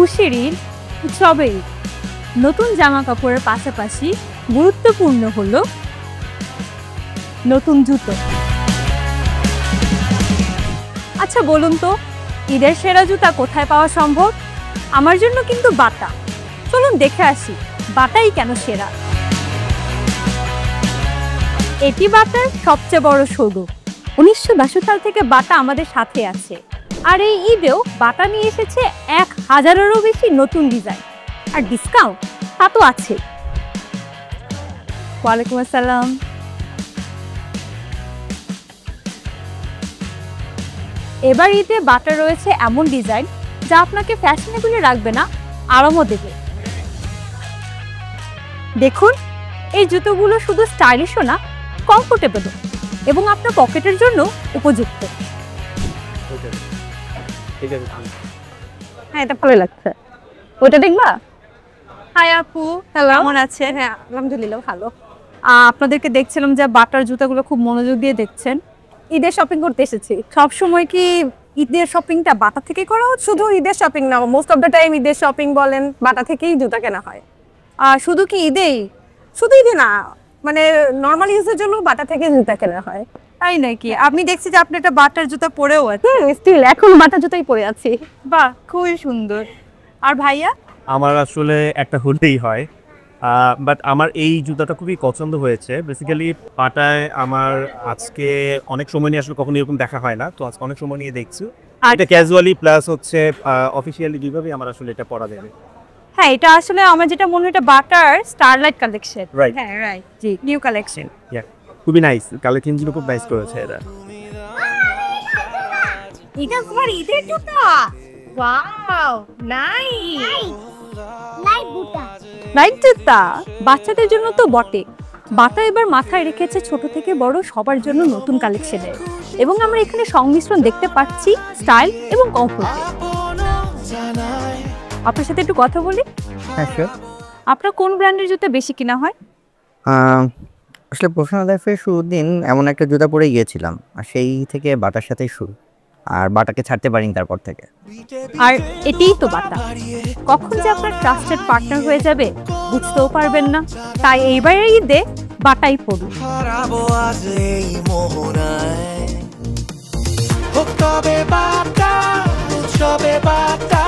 খুশির ঈদ, উৎসবের ঈদ। নতুন জামা কাপড়ের পাশাপাশি গুরুত্বপূর্ণ হলো নতুন জুতো। আচ্ছা বলুন তো, ঈদের সেরা জুতা কোথায় পাওয়া সম্ভব? আমার জন্য কিন্তু বাটা। চলুন দেখে আসি বাটাই কেন সেরা। এটি বাটার সবচেয়ে বড় শোরুম। 1962 সাল থেকে বাটা আমাদের সাথে আছে। আর এই ঈদেও বাটা নিয়ে এসেছে 1000-এরও বেশি নতুন ডিজাইন। আর ডিসকাউন্ট তা তো আছে। ওয়ালাইকুম আসসালাম। এবার ঈদে বাটা রয়েছে এমন ডিজাইন যা আপনাকে ফ্যাশনেবল রাখবে না, আরামও দেবে। দেখুন, এই জুতোগুলো শুধু স্টাইলিশও না, কমফোর্টেবল এবং আপনার পকেটের জন্য উপযুক্ত। হ্যাঁ, এটা ভালো লাগছে। ওটা দেখবা? হাই আপু, হ্যালো, কেমন আছেন? হ্যাঁ, আলহামদুলিল্লাহ ভালো। আপনাদেরকে দেখছিলাম যে বাটার জুতাগুলো খুব মনোযোগ দিয়ে দেখছেন। ঈদের শপিং করতে এসেছি। সব সময় কি ঈদের শপিংটা বাটা থেকে করা হচ্ছে? শুধু ঈদের শপিং না, মোস্ট অফ দ্য টাইম ঈদের শপিং বলেন বাটা থেকেই জুতা কেনা হয়। শুধু কি ঈদেই? শুধু ঈদে না, মানে নর্মাল ইউজের জন্য বাটা থেকে জুতা কেনা হয়। তাই নাকি? আমি দেখছি যে আপনি একটা বাটার জুতা পরেও আছেন। স্টিল এখন বাটা জুতাই পরে আছি। বাহ, খুবই সুন্দর। আর ভাইয়া? আমার আসলে একটা হলেই হয়, বাট আমার এই জুতাটা খুবই পছন্দ হয়েছে। বেসিক্যালি বাটায় আমার আজকে অনেক সময় নিয়ে আসলে কখনো এরকম দেখা হয় না, তো আজকে অনেক সময় নিয়ে দেখছি। এটা ক্যাজুয়ালি প্লাস হচ্ছে অফিসিয়ালি দুইভাবেই আমার আসলে এটা পরা যাবে। হ্যাঁ, এটা আসলে আমার যেটা মনে হয় এটা বাটার স্টারলাইট কালেকশন। রাইট, হ্যাঁ রাইট, জি, নিউ কালেকশন। খুবই নাইস, কালেকশনগুলো খুব নাইস করেছে এরা। এটা তোমার ঈদের জুতা? Wow, nice. নাইস জুতা বাচ্চাদের জন্য তো বটে। বাটা এবার মাথায় রেখেছে ছোট থেকে বড় সবার জন্য নতুন কালেকশনের, এবং আমরা এখানে সংমিশ্রণ দেখতে পাচ্ছি স্টাইল এবং কমফোর্ট। আপনার সাথে একটু কথা বলি। হ্যাঁ শিওর। আপনার কোন ব্র্যান্ডের জুতা বেশি কিনা হয়? আসলে প্রফেশনাল লাইফের শুরুর দিন এমন একটা জুতা পরে গিয়েছিলাম, আর সেই থেকে বাটার সাথেই শুরু, আর বাটাকে ছাড়তে পারিনি তারপর থেকে। আর এটাই তো বাটা। কখন যে আপনার ট্রাস্টেড পার্টনার হয়ে যাবে বুঝতেও পারবেন না। তাই এইবারের ঈদে বাটাই পড়ুন। তবে বাটা, উৎসবে বাটা,